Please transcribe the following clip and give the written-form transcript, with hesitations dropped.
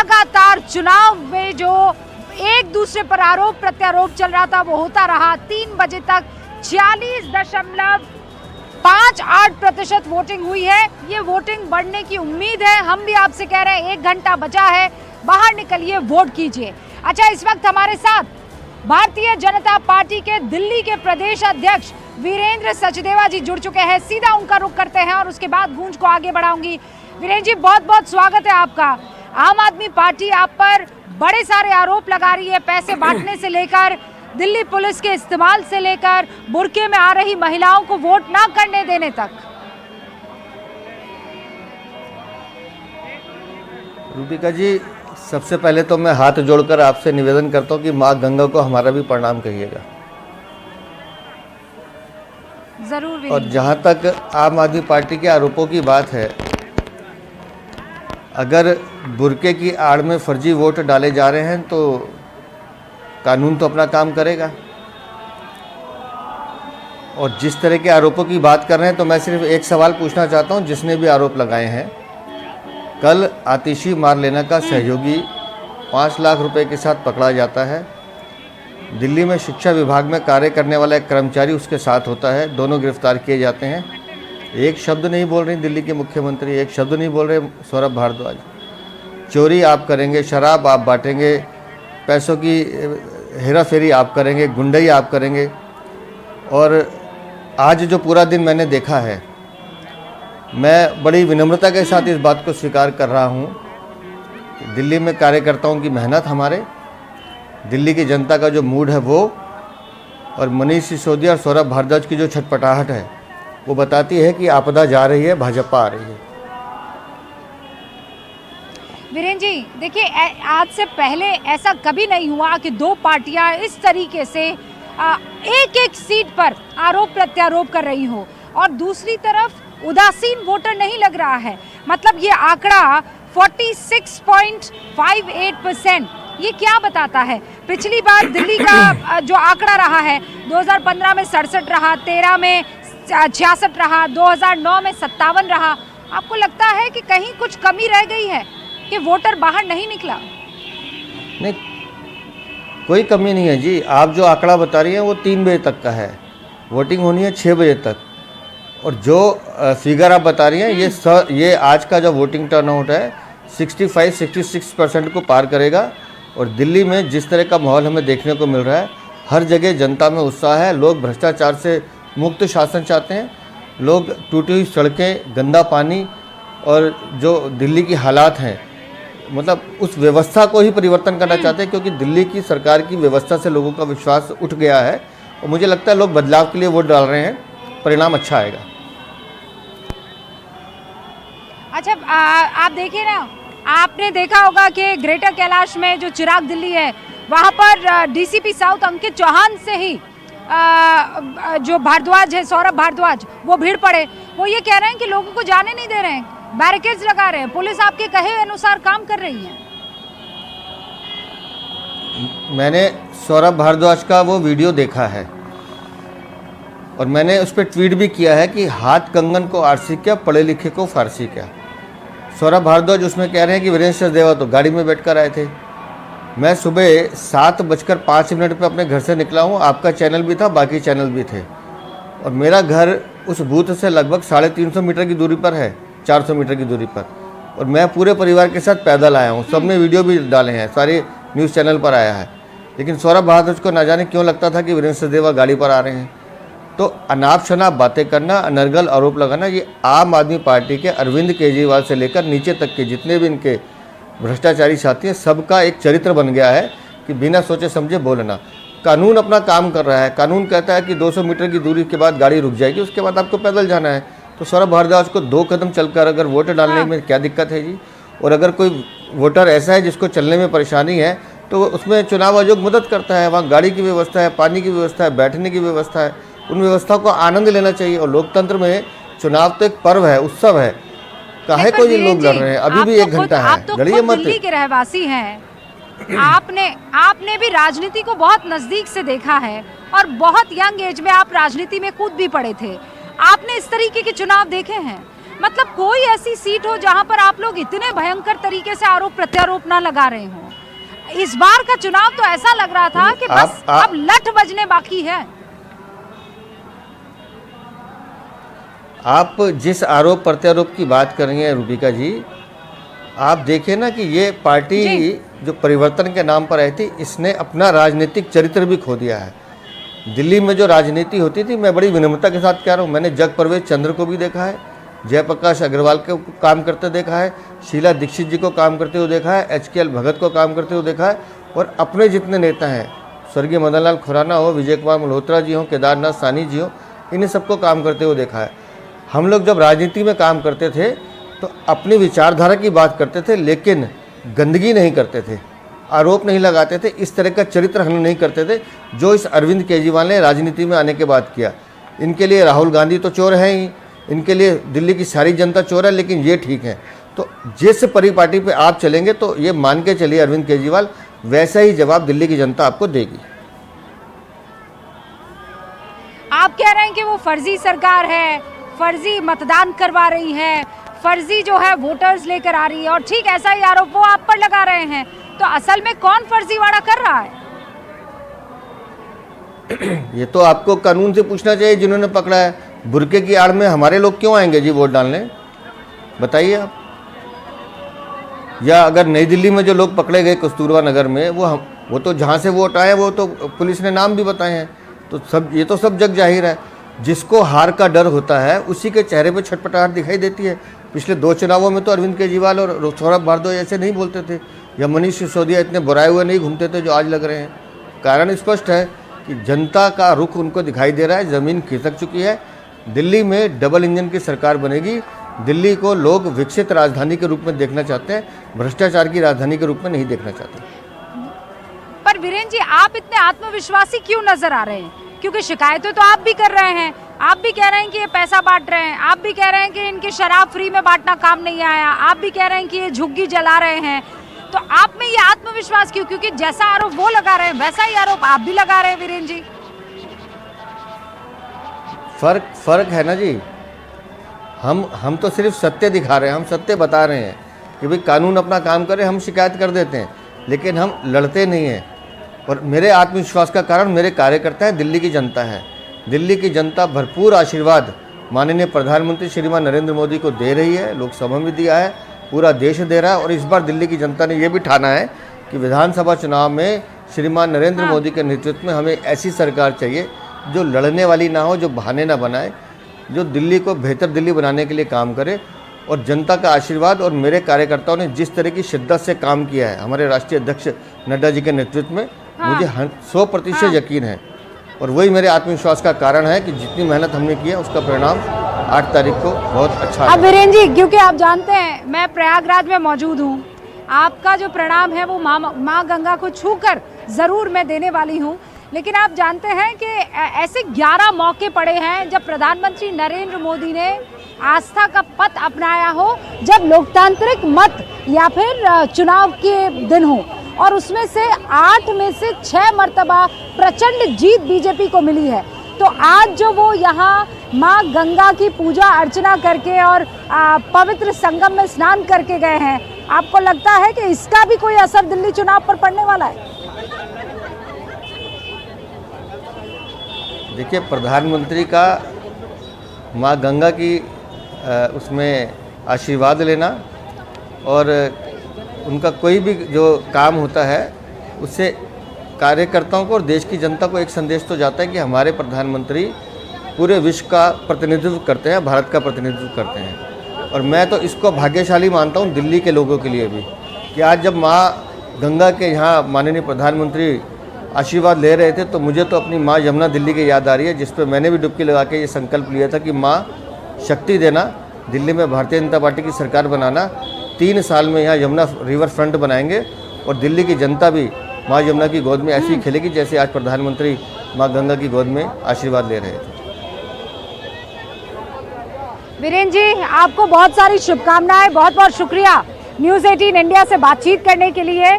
लगातार चुनाव में जो एक दूसरे पर आरोप प्रत्यारोप चल रहा था वो होता रहा। 3 बजे तक 40.58% वोटिंग हुई है। ये वोटिंग बढ़ने की उम्मीद है। हम भी आपसे कह रहे हैं 1 घंटा बचा है, बाहर निकलिए, वोट कीजिए। अच्छा, इस वक्त हमारे साथ भारतीय जनता पार्टी के दिल्ली के प्रदेश अध्यक्ष वीरेंद्र सचदेवा जी जुड़ चुके हैं। सीधा उनका रुख करते हैं और उसके बाद गूंज को आगे बढ़ाऊंगी। वीरेंद्र जी, बहुत बहुत स्वागत है आपका। आम आदमी पार्टी आप पर बड़े सारे आरोप लगा रही है, पैसे बांटने से लेकर दिल्ली पुलिस के इस्तेमाल से लेकर बुर्के में आ रही महिलाओं को वोट ना करने देने तक। रूबिका जी, सबसे पहले तो मैं हाथ जोड़कर आपसे निवेदन करता हूं कि माँ गंगा को हमारा भी प्रणाम कहिएगा। जरूर। और जहां तक आम आदमी पार्टी के आरोपों की बात है, अगर बुर्के की आड़ में फर्जी वोट डाले जा रहे हैं तो कानून तो अपना काम करेगा। और जिस तरह के आरोपों की बात कर रहे हैं, तो मैं सिर्फ एक सवाल पूछना चाहता हूं, जिसने भी आरोप लगाए हैं, कल आतिशी मारलेना का सहयोगी 5 लाख रुपए के साथ पकड़ा जाता है। दिल्ली में शिक्षा विभाग में कार्य करने वाला एक कर्मचारी उसके साथ होता है, दोनों गिरफ्तार किए जाते हैं। एक शब्द नहीं बोल रही दिल्ली के मुख्यमंत्री, एक शब्द नहीं बोल रहे सौरभ भारद्वाज। चोरी आप करेंगे, शराब आप बांटेंगे, पैसों की हेरा फेरी आप करेंगे, गुंडई आप करेंगे। और आज जो पूरा दिन मैंने देखा है, मैं बड़ी विनम्रता के साथ इस बात को स्वीकार कर रहा हूँ कि दिल्ली में कार्यकर्ताओं की मेहनत, हमारे दिल्ली की जनता का जो मूड है वो, और मनीष सिसोदिया और सौरभ भारद्वाज की जो छटपटाहट है, वो बताती है कि आपदा जा रही है, भाजपा आ रही है। वीरेंद्र जी, देखिए, आज से पहले ऐसा कभी नहीं हुआ कि 2 पार्टियां इस तरीके से एक एक सीट पर आरोप प्रत्यारोप कर रही हो, और दूसरी तरफ उदासीन वोटर नहीं लग रहा है। मतलब ये आंकड़ा 46.58%, ये क्या बताता है? पिछली बार दिल्ली का जो आंकड़ा रहा है 2015 में 67 रहा, 13 में 66 रहा, 2009 में 57 रहा। आपको लगता है कि कहीं कुछ कमी रह गई है कि वोटर बाहर नहीं निकला? नहीं, कोई कमी नहीं है जी। आप जो आंकड़ा बता रही हैं वो 3 बजे तक का है, वोटिंग होनी है 6 बजे तक। और जो फिगर आप बता रही हैं, ये आज का जो वोटिंग टर्नआउट है 65-66% को पार करेगा। और दिल्ली में जिस तरह का माहौल हमें देखने को मिल रहा है, हर जगह जनता में उत्साह है। लोग भ्रष्टाचार से मुक्त शासन चाहते हैं। लोग टूटी हुई सड़कें, गंदा पानी और जो दिल्ली की हालात हैं, मतलब उस व्यवस्था को ही परिवर्तन करना चाहते हैं, क्योंकि दिल्ली की सरकार की व्यवस्था से लोगों का विश्वास उठ गया है। और मुझे लगता है लोग बदलाव के लिए वोट डाल रहे हैं, परिणाम अच्छा आएगा। अच्छा, आप देखिए ना, आपने देखा होगा कि ग्रेटर कैलाश में जो चिराग दिल्ली है, वहाँ पर डीसीपी साउथ अंकित चौहान से ही जो भारद्वाज है, सौरभ भारद्वाज, वो भीड़ पड़े। वो ये कह रहे हैं कि लोगों को जाने नहीं दे रहे हैं, बैरिकेड्स लगा रहे हैं, पुलिस आपके कहे अनुसार काम कर रही है। मैंने सौरभ भारद्वाज का वो वीडियो देखा है और मैंने उस पर ट्वीट भी किया है कि हाथ कंगन को आरसी क्या, पढ़े लिखे को फारसी क्या। सौरभ भारद्वाज उसमें कह रहे हैं कि वीरेंद्र सचदेवा तो गाड़ी में बैठकर आए थे। मैं सुबह 7:05 पे अपने घर से निकला हूँ, आपका चैनल भी था, बाकी चैनल भी थे, और मेरा घर उस बूथ से लगभग 350 मीटर की दूरी पर है, 400 मीटर की दूरी पर। और मैं पूरे परिवार के साथ पैदल आया हूँ, सबने वीडियो भी डाले हैं, सारे न्यूज़ चैनल पर आया है। लेकिन सौरभ भारद्वाज को ना जाने क्यों लगता था कि वीरेंद्र सचदेवा गाड़ी पर आ रहे हैं। तो अनाप शनाप बातें करना, अनर्गल आरोप लगाना, ये आम आदमी पार्टी के अरविंद केजरीवाल से लेकर नीचे तक के जितने भी इनके भ्रष्टाचारी साथी हैं, सबका एक चरित्र बन गया है कि बिना सोचे समझे बोलना। कानून अपना काम कर रहा है। कानून कहता है कि 200 मीटर की दूरी के बाद गाड़ी रुक जाएगी, उसके बाद आपको पैदल जाना है। तो सौरभ भारद्वाज को 2 कदम चलकर अगर वोट डालने में क्या दिक्कत है जी? और अगर कोई वोटर ऐसा है जिसको चलने में परेशानी है, तो उसमें चुनाव आयोग मदद करता है। वहाँ गाड़ी की व्यवस्था है, पानी की व्यवस्था है, बैठने की व्यवस्था है। उन व्यवस्थाओं को आनंद लेना चाहिए। और लोकतंत्र में चुनाव तो एक पर्व है, उत्सव है। काहे को ये लोग लड़ रहे हैं? अभी भी 1 घंटा है, लड़िए मत। दिल्ली के रहवासी हैं, आपने भी राजनीति को बहुत नजदीक से देखा है और बहुत यंग एज में आप राजनीति में कूद भी पड़े थे। आपने इस तरीके के चुनाव देखे हैं? मतलब कोई ऐसी सीट हो जहां पर आप लोग इतने भयंकर तरीके से आरोप प्रत्यारोप ना लगा रहे हो। इस बार का चुनाव तो ऐसा लग रहा था कि बस अब लठ बजने बाकी है। आप जिस आरोप प्रत्यारोप की बात कर रही हैं रूबिका जी, आप देखें ना कि ये पार्टी जो परिवर्तन के नाम पर आई थी, इसने अपना राजनीतिक चरित्र भी खो दिया है। दिल्ली में जो राजनीति होती थी, मैं बड़ी विनम्रता के साथ कह रहा हूँ, मैंने जग प्रवेश चंद्र को भी देखा है, जयप्रकाश अग्रवाल को काम करते देखा है, शीला दीक्षित जी को काम करते हुए देखा है, HKL भगत को काम करते हुए देखा है, और अपने जितने नेता हैं, स्वर्गीय मदन लाल खुराना हो, विजय कुमार मल्होत्रा जी हो, केदारनाथ साहनी जी हो, इन्हें सबको काम करते हुए देखा है। हम लोग जब राजनीति में काम करते थे तो अपनी विचारधारा की बात करते थे, लेकिन गंदगी नहीं करते थे, आरोप नहीं लगाते थे, इस तरह का चरित्र हम नहीं करते थे जो इस अरविंद केजरीवाल ने राजनीति में आने के बाद किया। इनके लिए राहुल गांधी तो चोर हैं ही, इनके लिए दिल्ली की सारी जनता चोर है, लेकिन ये ठीक है। तो जिस परिपाटी पे आप चलेंगे तो ये मान के चलिए अरविंद केजरीवाल वैसा ही जवाब दिल्ली की जनता आपको देगी। आप कह रहे हैं कि वो फर्जी सरकार है, फर्जी मतदान करवा रही है, फर्जी जो है वोटर्स लेकर आ रही है, और ठीक ऐसा ही आरोप वो आप पर लगा रहे हैं। तो असल में कौन फर्जीवाड़ा कर रहा है? ये तो आपको कानून से पूछना चाहिए जिन्होंने पकड़ा है। बुरके की आड़ में हमारे लोग क्यों आएंगे जी वोट डालने, बताइए आप। या अगर नई दिल्ली में जो लोग पकड़े गए कस्तूरबा नगर में, वो तो जहाँ से वोट आए वो तो पुलिस ने नाम भी बताए हैं, तो ये तो सब जग जाहिर है। जिसको हार का डर होता है उसी के चेहरे पे छटपटाहट दिखाई देती है। पिछले 2 चुनावों में तो अरविंद केजरीवाल और सौरभ भारद्वाज ऐसे नहीं बोलते थे, या मनीष सिसोदिया इतने बुराए हुए नहीं घूमते थे जो आज लग रहे हैं। कारण स्पष्ट है कि जनता का रुख उनको दिखाई दे रहा है, ज़मीन खिसक चुकी है। दिल्ली में डबल इंजन की सरकार बनेगी। दिल्ली को लोग विकसित राजधानी के रूप में देखना चाहते हैं, भ्रष्टाचार की राजधानी के रूप में नहीं देखना चाहते। पर वीरेन जी, आप इतने आत्मविश्वासी क्यों नजर आ रहे हैं? क्योंकि शिकायतें तो आप भी कर रहे हैं, आप भी कह रहे हैं कि ये पैसा बांट रहे हैं, आप भी कह रहे हैं कि इनकी शराब फ्री में बांटना काम नहीं आया, आप भी कह रहे हैं कि ये झुग्गी जला रहे हैं। तो आप में ये आत्मविश्वास क्यों? क्योंकि जैसा आरोप वो लगा रहे हैं वैसा ही आरोप आप भी लगा रहे हैं वीरेन जी। फर्क है ना जी। हम तो सिर्फ सत्य दिखा रहे हैं, हम सत्य बता रहे हैं कि भाई कानून अपना काम करे। हम शिकायत कर देते हैं, लेकिन हम लड़ते नहीं हैं। और मेरे आत्मविश्वास का कारण मेरे कार्यकर्ता हैं, दिल्ली की जनता है। दिल्ली की जनता भरपूर आशीर्वाद माननीय प्रधानमंत्री श्रीमान नरेंद्र मोदी को दे रही है, लोकसभा में दिया है, पूरा देश दे रहा है। और इस बार दिल्ली की जनता ने ये भी ठाना है कि विधानसभा चुनाव में श्रीमान नरेंद्र मोदी के नेतृत्व में हमें ऐसी सरकार चाहिए जो लड़ने वाली ना हो, जो बहाने ना बनाए, जो दिल्ली को बेहतर दिल्ली बनाने के लिए काम करे। और जनता का आशीर्वाद और मेरे कार्यकर्ताओं ने जिस तरह की शिद्दत से काम किया है हमारे राष्ट्रीय अध्यक्ष नड्डा जी के नेतृत्व में, मुझे 100% यकीन है। और वही मेरे आत्मविश्वास का कारण है कि जितनी मेहनत हमने की है उसका परिणाम 8 तारीख को बहुत अच्छा है। अब वीरेन जी, क्योंकि आप जानते हैं मैं प्रयागराज में मौजूद हूँ, आपका जो प्रणाम है वो माँ गंगा को छूकर ज़रूर मैं देने वाली हूँ। लेकिन आप जानते हैं कि ऐसे 11 मौके पड़े हैं जब प्रधानमंत्री नरेंद्र मोदी ने आस्था का पथ अपनाया हो, जब लोकतांत्रिक मत या फिर चुनाव के दिन हो, और उसमें से 8 में से 6 मर्तबा प्रचंड जीत बीजेपी को मिली है। तो आज जो वो यहाँ माँ गंगा की पूजा अर्चना करके और पवित्र संगम में स्नान करके गए हैं, आपको लगता है कि इसका भी कोई असर दिल्ली चुनाव पर पड़ने वाला है? देखिए, प्रधानमंत्री का माँ गंगा की उसमें आशीर्वाद लेना और उनका कोई भी जो काम होता है उससे कार्यकर्ताओं को और देश की जनता को एक संदेश तो जाता है कि हमारे प्रधानमंत्री पूरे विश्व का प्रतिनिधित्व करते हैं, भारत का प्रतिनिधित्व करते हैं। और मैं तो इसको भाग्यशाली मानता हूँ दिल्ली के लोगों के लिए भी कि आज जब माँ गंगा के यहाँ माननीय प्रधानमंत्री आशीर्वाद ले रहे थे तो मुझे तो अपनी माँ यमुना दिल्ली की याद आ रही है, जिस पर मैंने भी डुबकी लगा के ये संकल्प लिया था कि माँ शक्ति देना, दिल्ली में भारतीय जनता पार्टी की सरकार बनाना, 3 साल में यहाँ यमुना रिवर फ्रंट बनाएंगे और दिल्ली की जनता भी माँ यमुना की गोद में ऐसी ही खेलेगी जैसे आज प्रधानमंत्री माँ गंगा की गोद में आशीर्वाद ले रहे थे। वीरेन जी, आपको बहुत सारी शुभकामनाएं, बहुत बहुत शुक्रिया न्यूज़ 18 इंडिया से बातचीत करने के लिए।